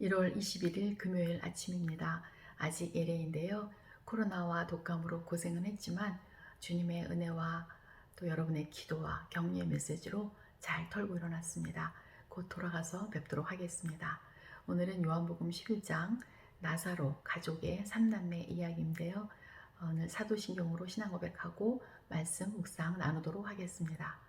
1월 21일 금요일 아침입니다. 아직 예례인데요. 코로나와 독감으로 고생은 했지만 주님의 은혜와 또 여러분의 기도와 격려의 메시지로 잘 털고 일어났습니다. 곧 돌아가서 뵙도록 하겠습니다. 오늘은 요한복음 11장 나사로 가족의 3남매 이야기인데요. 오늘 사도신경으로 신앙 고백하고 말씀 묵상 나누도록 하겠습니다.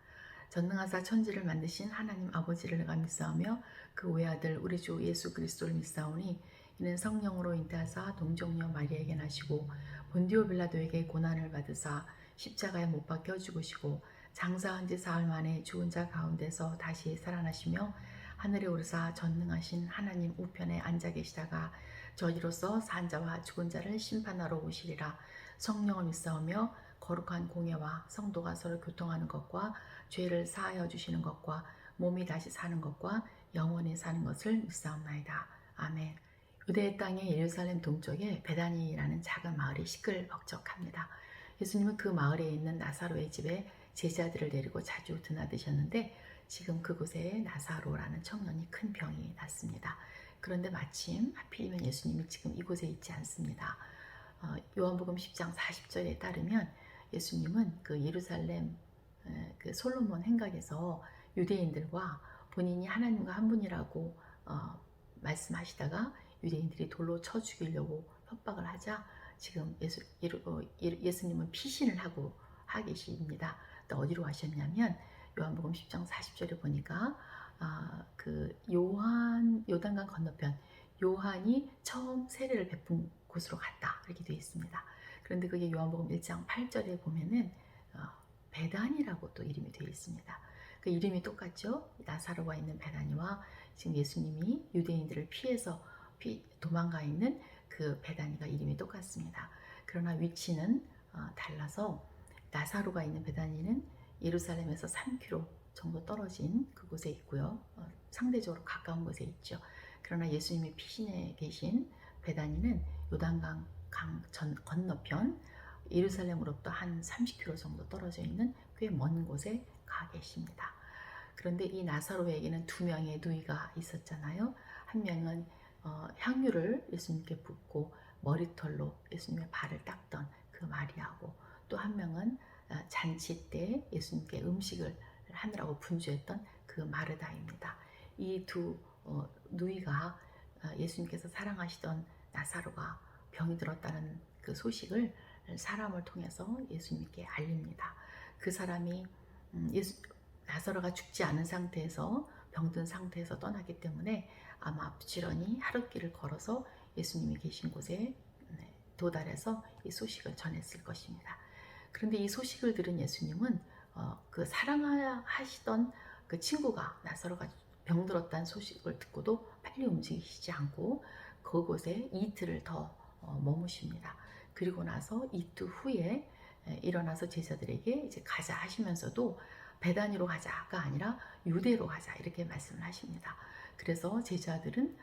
전능하사 천지를 만드신 하나님 아버지를 내가 믿사오며 그 외아들 우리 주 예수 그리스도를 믿사오니 이는 성령으로 잉태하사 동정녀 마리아에게 나시고 본디오 빌라도에게 고난을 받으사 십자가에 못 박혀 죽으시고 장사한 지 사흘 만에 죽은 자 가운데서 다시 살아나시며 하늘에 오르사 전능하신 하나님 우편에 앉아 계시다가 저희로서 산 자와 죽은 자를 심판하러 오시리라. 성령을 믿사오며 거룩한 공예와 성도가 서로 교통하는 것과 죄를 사하여 주시는 것과 몸이 다시 사는 것과 영원히 사는 것을 믿사옵나이다. 아멘. 유대 땅의 예루살렘 동쪽에 베다니라는 작은 마을이 시끌벅적합니다. 예수님은 그 마을에 있는 나사로의 집에 제자들을 데리고 자주 드나드셨는데 지금 그곳에 나사로라는 청년이 큰 병이 났습니다. 그런데 마침 하필이면 예수님이 지금 이곳에 있지 않습니다. 요한복음 10장 40절에 따르면 예수님은 그 예루살렘 그 솔로몬 행각에서 유대인들과 본인이 하나님과 한 분이라고 말씀하시다가 유대인들이 돌로 쳐 죽이려고 협박을 하자 지금 예수님은 피신을 하고 계십니다. 또 어디로 가셨냐면 요한복음 10장 40절에 보니까 그 요단강 건너편 요한이 처음 세례를 베푼 곳으로 갔다 이렇게 되어 있습니다. 그런데 그게 요한복음 1장 8절에 보면은 베단이라고 또 이름이 되어 있습니다. 그 이름이 똑같죠. 나사로가 있는 베다니와 지금 예수님이 유대인들을 피해서 도망가 있는 그 베다니가 이름이 똑같습니다. 그러나 위치는 달라서 나사로가 있는 베다니는 예루살렘에서 3km 정도 떨어진 그곳에 있고요. 상대적으로 가까운 곳에 있죠. 그러나 예수님이 피신해 계신 베다니는 요단강 건너편 예루살렘으로부터 한 30km 정도 떨어져 있는 꽤 먼 곳에 가 계십니다. 그런데 이 나사로에게는 두 명의 누이가 있었잖아요. 한 명은 향유를 예수님께 붓고 머리털로 예수님의 발을 닦던 그 마리아고, 또 한 명은 잔치 때 예수님께 음식을 하느라고 분주했던 그 마르다입니다. 이 두 누이가 예수님께서 사랑하시던 나사로가 병이 들었다는 그 소식을 사람을 통해서 예수님께 알립니다. 그 사람이 나사로가 죽지 않은 상태에서 병든 상태에서 떠나기 때문에 아마 부지런히 하룻길을 걸어서 예수님이 계신 곳에 도달해서 이 소식을 전했을 것입니다. 그런데 이 소식을 들은 예수님은 그 사랑하시던 그 친구가 나사로가 병들었다는 소식을 듣고도 빨리 움직이시지 않고 그곳에 이틀을 더 머무십니다. 그리고 나서 이틀 후에 일어나서 제자들에게 이제 가자 하시면서도 베다니로 가자가 아니라 유대로 가자 이렇게 말씀을 하십니다. 그래서 제자들은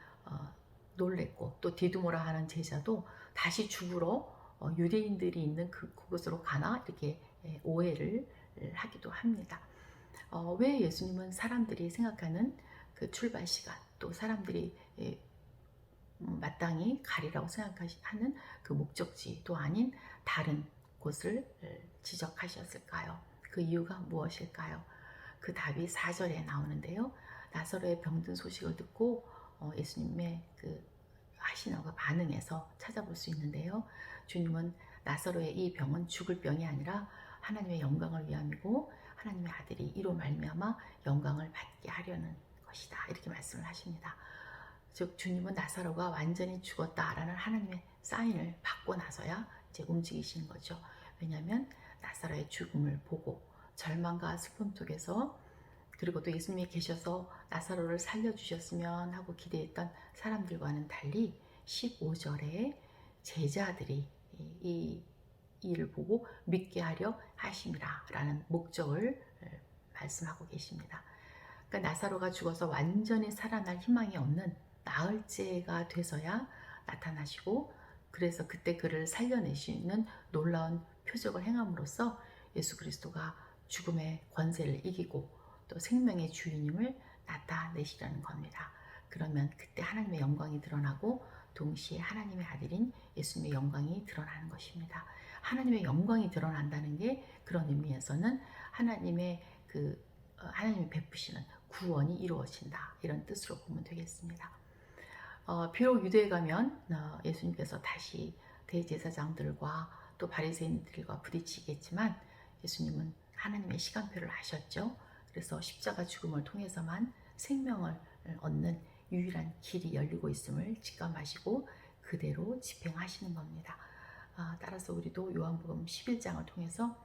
놀랬고, 또 디두모라 하는 제자도 다시 죽으러 유대인들이 있는 그곳으로 가나 이렇게 오해를 하기도 합니다. 왜 예수님은 사람들이 생각하는 그 출발 시간, 또 사람들이 마땅히 가리라고 생각하는 그 목적지도 아닌 다른 곳을 지적하셨을까요? 그 이유가 무엇일까요? 그 답이 4절에 나오는데요. 나사로의 병든 소식을 듣고 예수님의 그 하시는 그 반응에서 찾아볼 수 있는데요. 주님은 나사로의 이 병은 죽을 병이 아니라 하나님의 영광을 위함이고 하나님의 아들이 이로 말미암아 영광을 받게 하려는 것이다 이렇게 말씀을 하십니다. 즉 주님은 나사로가 완전히 죽었다라는 하나님의 사인을 받고 나서야 이제 움직이시는 거죠. 왜냐하면 나사로의 죽음을 보고 절망과 슬픔 속에서, 그리고 또 예수님이 계셔서 나사로를 살려주셨으면 하고 기대했던 사람들과는 달리 15절에 제자들이 이 일을 보고 믿게 하려 하심이라 라는 목적을 말씀하고 계십니다. 그러니까 나사로가 죽어서 완전히 살아날 희망이 없는 나흘째가 돼서야 나타나시고, 그래서 그때 그를 살려내시는 놀라운 표적을 행함으로써 예수 그리스도가 죽음의 권세를 이기고 또 생명의 주인임을 나타내시려는 겁니다. 그러면 그때 하나님의 영광이 드러나고 동시에 하나님의 아들인 예수님의 영광이 드러나는 것입니다. 하나님의 영광이 드러난다는 게 그런 의미에서는 하나님이 베푸시는 구원이 이루어진다, 이런 뜻으로 보면 되겠습니다. 비록 유대에 가면 예수님께서 다시 대제사장들과 또 바리새인들과 부딪히겠지만 예수님은 하나님의 시간표를 아셨죠. 그래서 십자가 죽음을 통해서만 생명을 얻는 유일한 길이 열리고 있음을 직감하시고 그대로 집행하시는 겁니다. 따라서 우리도 요한복음 11장을 통해서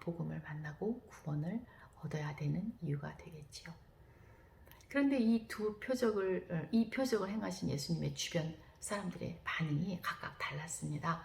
복음을 만나고 구원을 얻어야 되는 이유가 되겠지요. 그런데 이 표적을 행하신 예수님의 주변 사람들의 반응이 각각 달랐습니다.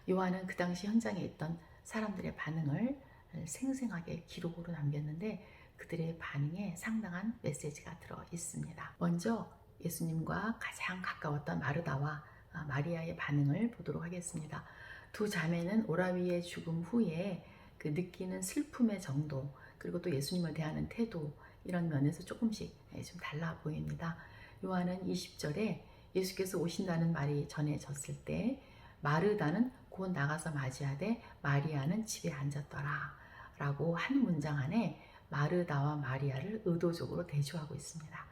요한은 그 당시 현장에 있던 사람들의 반응을 생생하게 기록으로 남겼는데 그들의 반응에 상당한 메시지가 들어 있습니다. 먼저 예수님과 가장 가까웠던 마르다와 마리아의 반응을 보도록 하겠습니다. 두 자매는 오라비의 죽음 후에 그 느끼는 슬픔의 정도, 그리고 또 예수님을 대하는 태도, 이런 면에서 조금씩 좀 달라 보입니다. 요한은 20절에 예수께서 오신다는 말이 전해졌을 때 마르다는 곧 나가서 맞이하되 마리아는 집에 앉았더라 라고 한 문장 안에 마르다와 마리아를 의도적으로 대조하고 있습니다.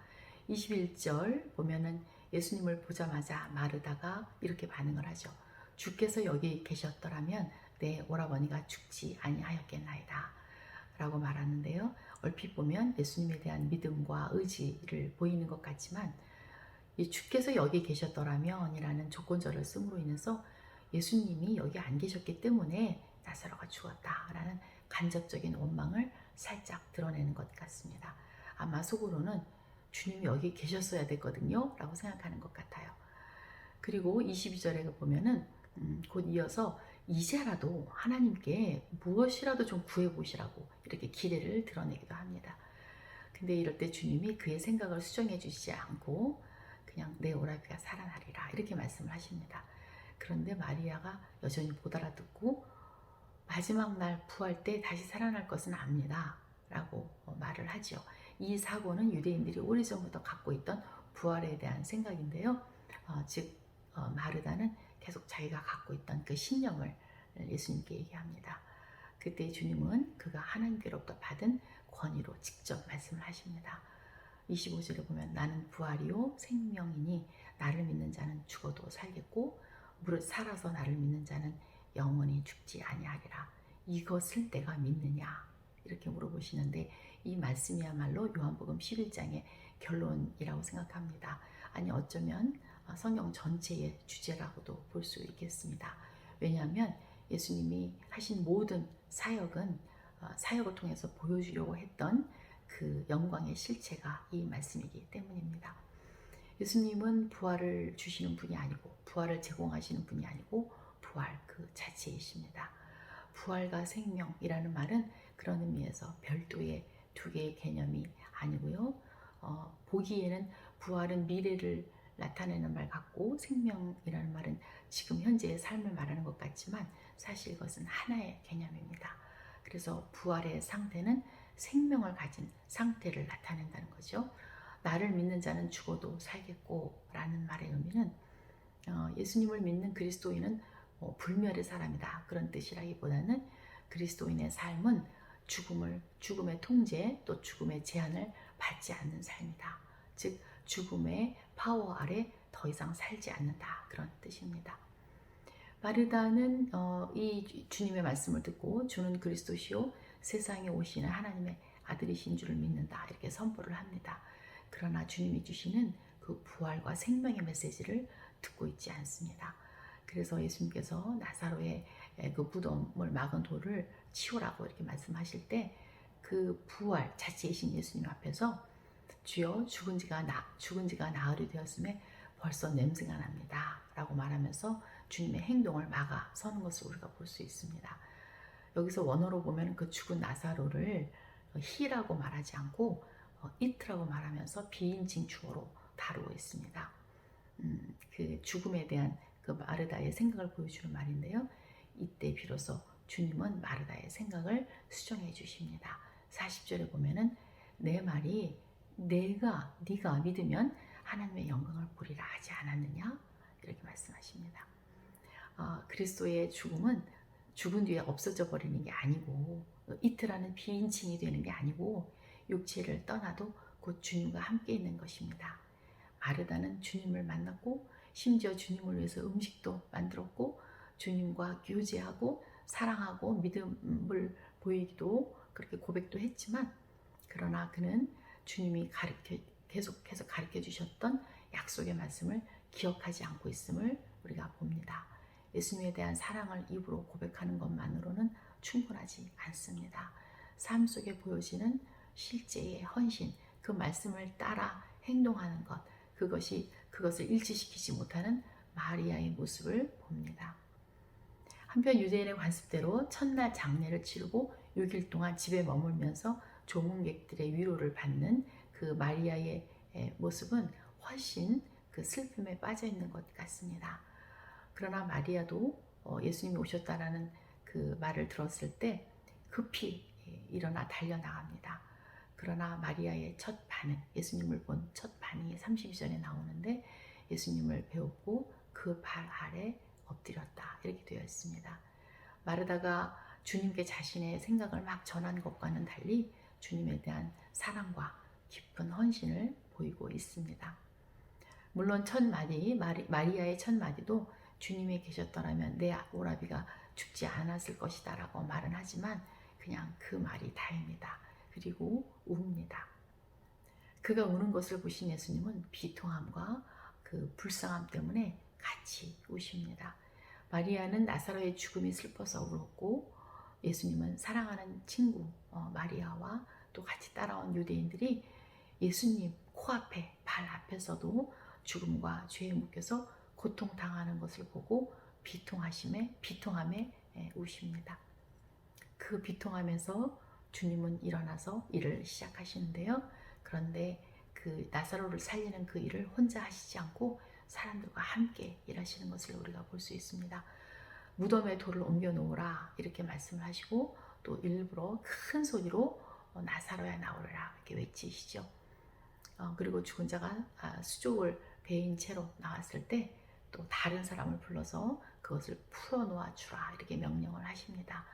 21절 보면은 예수님을 보자마자 마르다가 이렇게 반응을 하죠. 주께서 여기 계셨더라면 내 오라버니가 죽지 아니하였겠나이다 라고 말하는데요. 얼핏 보면 예수님에 대한 믿음과 의지를 보이는 것 같지만 이 주께서 여기 계셨더라면 이라는 조건절을 씀으로 인해서 예수님이 여기 안 계셨기 때문에 나사로가 죽었다라는 간접적인 원망을 살짝 드러내는 것 같습니다. 아마 속으로는 주님이 여기 계셨어야 됐거든요 라고 생각하는 것 같아요. 그리고 22절에 보면은 곧 이어서 이제라도 하나님께 무엇이라도 좀 구해보시라고 이렇게 기대를 드러내기도 합니다. 근데 이럴 때 주님이 그의 생각을 수정해 주시지 않고 그냥 내 오라비가 살아나리라 이렇게 말씀을 하십니다. 그런데 마리아가 여전히 못 알아듣고 마지막 날 부활 때 다시 살아날 것은 압니다 라고 말을 하죠. 이 사고는 유대인들이 오래전부터 갖고 있던 부활에 대한 생각인데요. 즉 마르다는 계속 자기가 갖고 있던 그 신념을 예수님께 얘기합니다. 그때 주님은 그가 하나님께로부터 받은 권위로 직접 말씀을 하십니다. 25절에 보면 나는 부활이요 생명이니 나를 믿는 자는 죽어도 살겠고 무릇 살아서 나를 믿는 자는 영원히 죽지 아니하리라. 이것을 내가 믿느냐? 이렇게 물어보시는데 이 말씀이야말로 요한복음 11장의 결론이라고 생각합니다. 아니 어쩌면 성경 전체의 주제라고도 볼 수 있겠습니다. 왜냐하면 예수님이 하신 모든 사역은 사역을 통해서 보여주려고 했던 그 영광의 실체가 이 말씀이기 때문입니다. 예수님은 부활을 주시는 분이 아니고 부활을 제공하시는 분이 아니고 부활 그 자체이십니다. 부활과 생명이라는 말은 그런 의미에서 별도의 두 개의 개념이 아니고요. 보기에는 부활은 미래를 나타내는 말 같고 생명이라는 말은 지금 현재의 삶을 말하는 것 같지만 사실 이것은 하나의 개념입니다. 그래서 부활의 상태는 생명을 가진 상태를 나타낸다는 거죠. 나를 믿는 자는 죽어도 살겠고 라는 말의 의미는 예수님을 믿는 그리스도인은 불멸의 사람이다 그런 뜻이라기보다는 그리스도인의 삶은 죽음의 통제 또 죽음의 제한을 받지 않는 삶이다. 즉 죽음의 파워 아래 더 이상 살지 않는다 그런 뜻입니다. 마르다는 이 주님의 말씀을 듣고 주는 그리스도시요 세상에 오시는 하나님의 아들이신 줄을 믿는다 이렇게 선포를 합니다. 그러나 주님이 주시는 그 부활과 생명의 메시지를 듣고 있지 않습니다. 그래서 예수님께서 나사로의 그 무덤을 막은 돌을 치우라고 이렇게 말씀하실 때 그 부활 자체이신 예수님 앞에서 주여 죽은 지가 나흘이 되었음에 벌써 냄새가 납니다 라고 말하면서 주님의 행동을 막아 서는 것을 우리가 볼 수 있습니다. 여기서 원어로 보면 그 죽은 나사로를 he라고 말하지 않고 it라고 말하면서 비인칭 주어로 다루고 있습니다. 그 죽음에 대한 그 마르다의 생각을 보여주는 말인데요. 이때 비로소 주님은 마르다의 생각을 수정해 주십니다. 40절에 보면은 내 말이 네가 믿으면 하나님의 영광을 보리라 하지 않았느냐? 이렇게 말씀하십니다. 그리스도의 죽음은 죽은 뒤에 없어져 버리는 게 아니고 이틀 안에 비인칭이 되는 게 아니고 육체를 떠나도 곧 주님과 함께 있는 것입니다. 마르다는 주님을 만났고 심지어 주님을 위해서 음식도 만들었고 주님과 교제하고 사랑하고 믿음을 보이기도 그렇게 고백도 했지만 그러나 그는 주님이 계속해서 가르쳐 주셨던 약속의 말씀을 기억하지 않고 있음을 우리가 봅니다. 예수님에 대한 사랑을 입으로 고백하는 것만으로는 충분하지 않습니다. 삶 속에 보여지는 실제의 헌신, 그 말씀을 따라 행동하는 것, 그것을 일치시키지 못하는 마리아의 모습을 봅니다. 한편 유대인의 관습대로 첫날 장례를 치르고 6일 동안 집에 머물면서 조문객들의 위로를 받는 그 마리아의 모습은 훨씬 그 슬픔에 빠져 있는 것 같습니다. 그러나 마리아도 예수님이 오셨다라는 그 말을 들었을 때 급히 일어나 달려나갑니다. 그러나 마리아의 첫 반응, 예수님을 본 첫 반응이 32절에 나오는데 예수님을 배웠고 그 발 아래 엎드렸다 이렇게 되어 있습니다. 마르다가 주님께 자신의 생각을 막 전한 것과는 달리 주님에 대한 사랑과 깊은 헌신을 보이고 있습니다. 물론 첫 마디, 마리아의 첫 마디도 주님이 계셨더라면 내 오라비가 죽지 않았을 것이다 라고 말은 하지만 그냥 그 말이 다입니다. 그리고 웁니다. 그가 우는 것을 보신 예수님은 비통함과 그 불쌍함 때문에 같이 우십니다. 마리아는 나사로의 죽음이 슬퍼서 울었고 예수님은 사랑하는 친구 마리아와 또 같이 따라온 유대인들이 예수님 코앞에 발 앞에서도 죽음과 죄에 묶여서 고통당하는 것을 보고 비통함에 우십니다. 그 비통함에서 주님은 일어나서 일을 시작하시는데요. 그런데 그 나사로를 살리는 그 일을 혼자 하시지 않고 사람들과 함께 일하시는 것을 우리가 볼 수 있습니다. 무덤에 돌을 옮겨 놓으라 이렇게 말씀을 하시고 또 일부러 큰 소리로 나사로야 나오라 이렇게 외치시죠. 그리고 죽은 자가 수족을 베인 채로 나왔을 때 또 다른 사람을 불러서 그것을 풀어놓아 주라 이렇게 명령을 하십니다.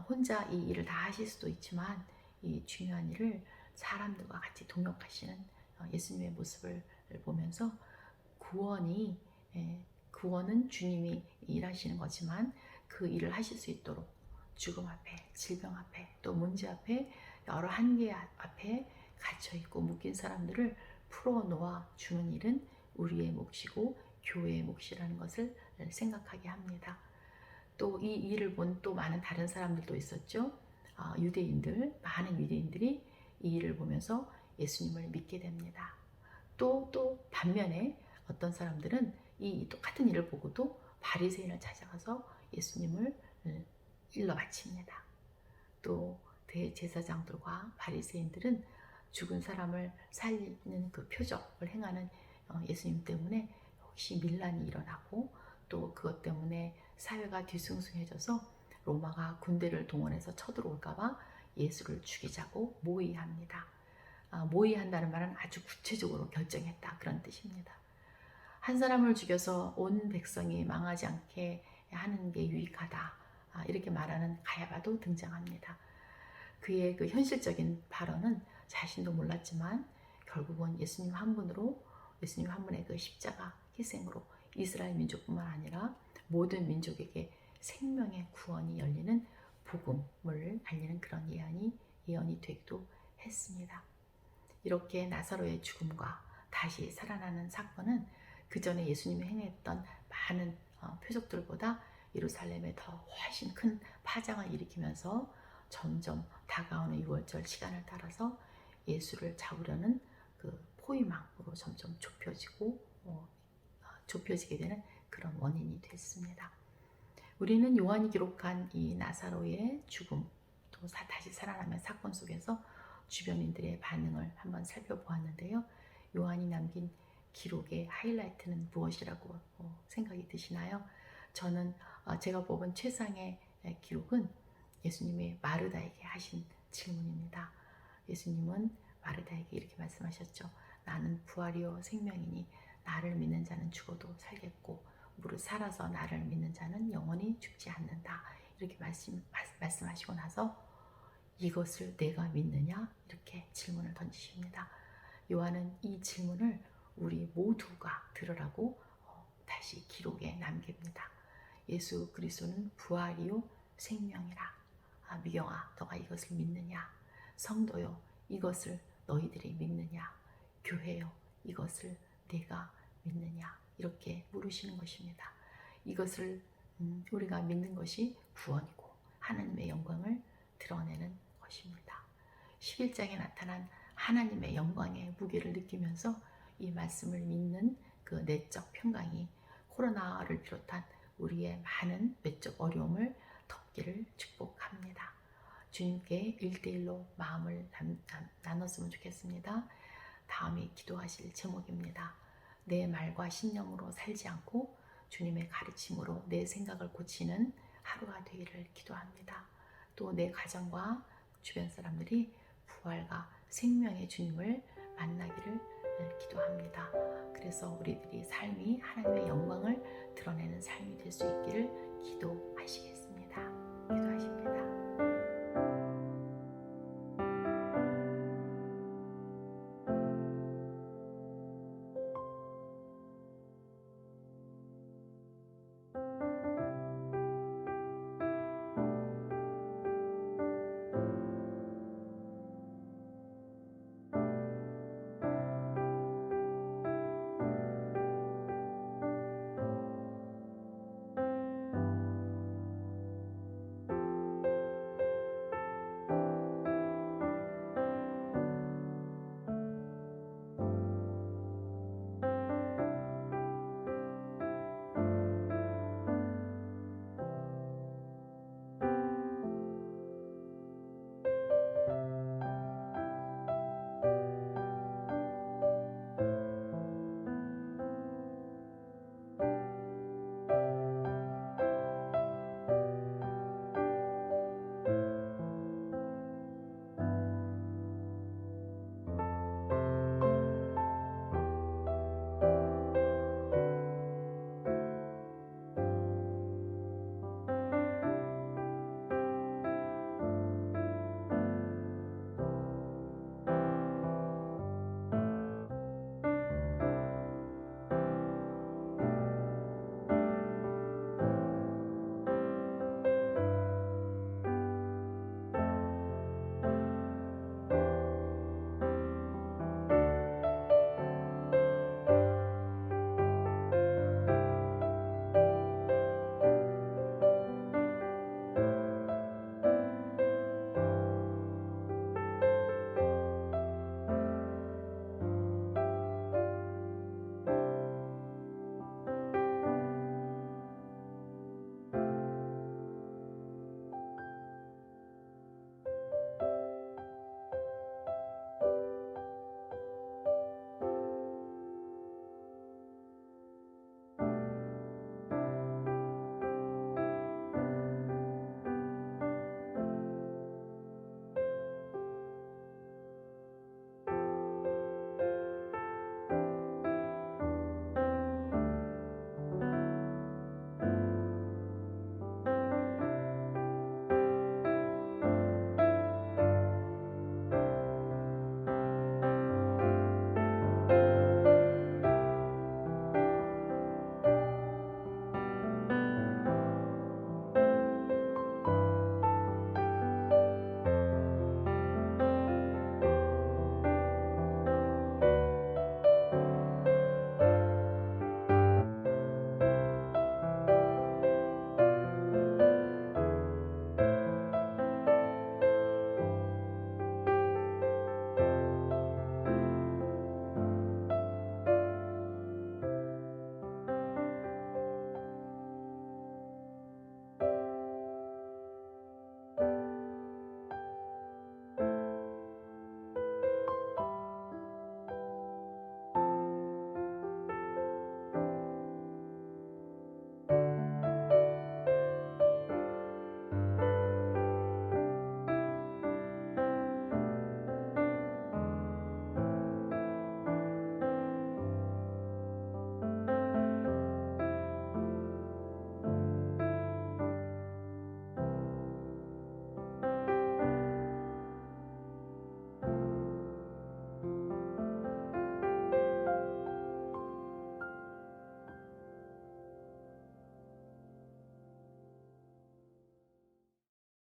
혼자 이 일을 다 하실 수도 있지만 이 중요한 일을 사람들과 같이 동역하시는 예수님의 모습을 보면서 구원은 주님이 일하시는 거지만 그 일을 하실 수 있도록 죽음 앞에, 질병 앞에, 또 문제 앞에, 여러 한계 앞에 갇혀있고 묶인 사람들을 풀어놓아 주는 일은 우리의 몫이고 교회의 몫이라는 것을 생각하게 합니다. 또 이 일을 본 또 많은 다른 사람들도 있었죠. 많은 유대인들이 이 일을 보면서 예수님을 믿게 됩니다. 또 반면에 어떤 사람들은 이 똑같은 일을 보고도 바리새인을 찾아가서 예수님을 일러 바칩니다. 또 대제사장들과 바리새인들은 죽은 사람을 살리는 그 표적을 행하는 예수님 때문에 혹시 밀란이 일어나고 또 그것 때문에 사회가 뒤숭숭해져서 로마가 군대를 동원해서 쳐들어올까봐 예수를 죽이자고 모의합니다. 모의한다는 말은 아주 구체적으로 결정했다 그런 뜻입니다. 한 사람을 죽여서 온 백성이 망하지 않게 하는 게 유익하다 이렇게 말하는 가야바도 등장합니다. 그의 그 현실적인 발언은 자신도 몰랐지만 결국은 예수님 한 분의 그 십자가 희생으로 이스라엘 민족뿐만 아니라 모든 민족에게 생명의 구원이 열리는 복음을 알리는 그런 예언이 되기도 했습니다. 이렇게 나사로의 죽음과 다시 살아나는 사건은 그 전에 예수님이 행했던 많은 표적들보다 예루살렘에 더 훨씬 큰 파장을 일으키면서 점점 다가오는 6월절 시간을 따라서 예수를 잡으려는 그 포위망으로 점점 좁혀지게 되는 그런 원인이 됐습니다. 우리는 요한이 기록한 이 나사로의 죽음 또 다시 살아나는 사건 속에서 주변인들의 반응을 한번 살펴보았는데요. 요한이 남긴 기록의 하이라이트는 무엇이라고 생각이 드시나요? 저는 제가 뽑은 최상의 기록은 예수님이 마르다에게 하신 질문입니다. 예수님은 마르다에게 이렇게 말씀하셨죠. 나는 부활이요 생명이니 나를 믿는 자는 죽어도 살겠고 무릇 살아서 나를 믿는 자는 영원히 죽지 않는다. 이렇게 말씀하시고 나서 이것을 내가 믿느냐? 이렇게 질문을 던지십니다. 요한은 이 질문을 우리 모두가 들으라고 다시 기록에 남깁니다. 예수 그리스도는 부활이요 생명이라. 미경아, 너가 이것을 믿느냐? 성도요, 이것을 너희들이 믿느냐? 교회요, 이것을 내가 믿느냐? 이렇게 물으시는 것입니다. 이것을 우리가 믿는 것이 구원이고 하나님의 영광을 드러내는 것입니다. 11장에 나타난 하나님의 영광의 무게를 느끼면서 이 말씀을 믿는 그 내적 평강이 코로나를 비롯한 우리의 많은 외적 어려움을 덮기를 축복합니다. 주님께 1대1로 마음을 나눴으면 좋겠습니다. 다음에 기도하실 제목입니다. 내 말과 신념으로 살지 않고 주님의 가르침으로 내 생각을 고치는 하루가 되기를 기도합니다. 또 내 가정과 주변 사람들이 부활과 생명의 주님을 만나기를 기도합니다. 그래서 우리들이 삶이 하나님의 영광을 드러내는 삶이 될 수 있기를 기도합니다.